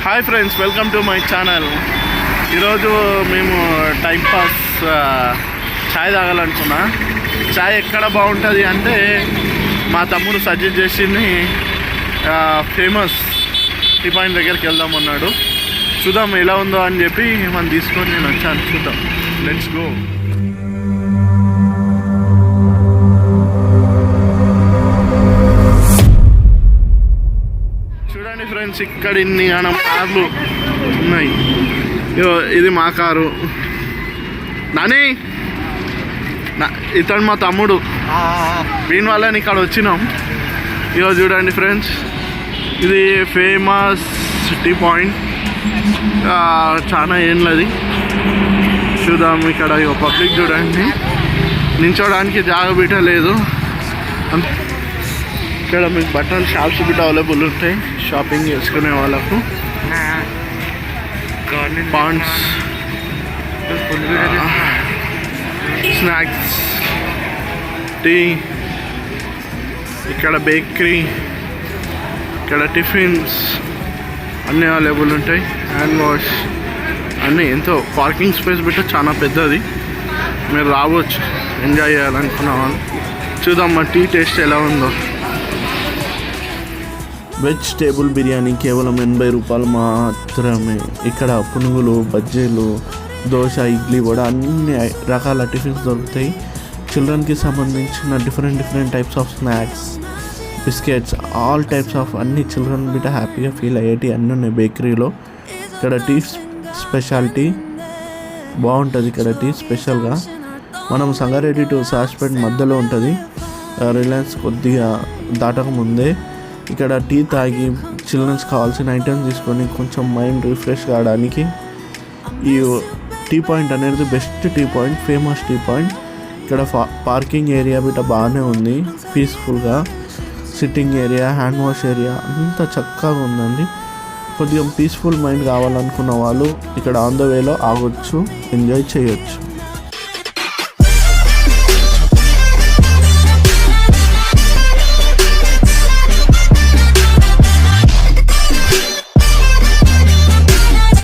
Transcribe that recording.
Hi friends, welcome to my channel. ఈరోజు మేము timepass ఛాయ్ తాగాలనుకున్నా. ఛాయ్ ఎక్కడ బాగుంటుంది అంటే మా తమ్ముడు సజెస్ట్ చేసింది ఫేమస్ టీ పాయింట్ దగ్గరికి వెళ్దామన్నాడు. చూద్దాం ఎలా ఉందో అని చెప్పి మనం తీసుకొని నేను వచ్చాను. చూద్దాం, లెట్స్ గో. చూడండి ఫ్రెండ్స్, ఇక్కడ ఇన్ని కార్లు ఉన్నాయి. ఇది మా కారు. నాని, ఇతడు మా తమ్ముడు. దీని వల్ల ఇక్కడ వచ్చినాం. ఇగో చూడండి ఫ్రెండ్స్, ఇది ఫేమస్ టీ పాయింట్. చాలా ఏంలది. చూద్దాం. ఇక్కడ ఇక పబ్లిక్ చూడండి, నించోడానికి జాగ బిట్ట లేదు. ఇక్కడ మీకు బట్టల షాప్స్ బిట్ట అవైలబుల్ ఉంటాయి షాపింగ్ చేసుకునే వాళ్ళకు. పాండ్స్, స్నాక్స్, టీ, ఇక్కడ బేకరీ, ఇక్కడ టిఫిన్స్ అన్నీ అవైలబుల్ ఉంటాయి. హ్యాండ్ వాష్ అన్నీ. ఎంతో పార్కింగ్ స్పేస్ బిట్ట చాలా పెద్దది. మీరు రావచ్చు ఎంజాయ్ చేయాలనుకున్న వాళ్ళు. చూద్దాం మా టీ టేస్ట్ ఎలా ఉందో. వెజ్ టేబుల్ బిర్యానీ కేవలం 80 రూపాయలు మాత్రమే. ఇక్కడ పునుగులు, బజ్జీలు, దోశ, ఇడ్లీ, వడ అన్ని రకాల టిఫిన్స్ దొరుకుతాయి. చిల్డ్రన్కి సంబంధించిన different types of snacks, biscuits, all types of అన్ని చిల్డ్రన్ బిట్ట హ్యాపీగా ఫీల్ అయ్యేటి అన్నీ ఉన్నాయి బేకరీలో. ఇక్కడ టీ స్పెషాలిటీ బాగుంటుంది. ఇక్కడ టీ స్పెషల్గా మనం సంగారెడ్డి టు సాస్పేట్ మధ్యలో ఉంటుంది. రిలయన్స్ కొద్దిగా దాటక ముందే. ఇక్కడ టీ తాగి చిల్డ్రన్స్ కావాల్సిన ఐటమ్స్ తీసుకొని కొంచెం మైండ్ రిఫ్రెష్ కావడానికి ఈ టీ పాయింట్ అనేది best tea point, famous tea point. ఇక్కడ పార్కింగ్ ఏరియా బిట్ట బాగానే ఉంది, పీస్ఫుల్గా. Sitting area, hand wash area అంతా చక్కగా ఉందండి. కొద్దిగా పీస్ఫుల్ మైండ్ కావాలనుకున్న వాళ్ళు ఇక్కడ ఆన్ ద వేలో ఆగొచ్చు, ఎంజాయ్ చేయొచ్చు.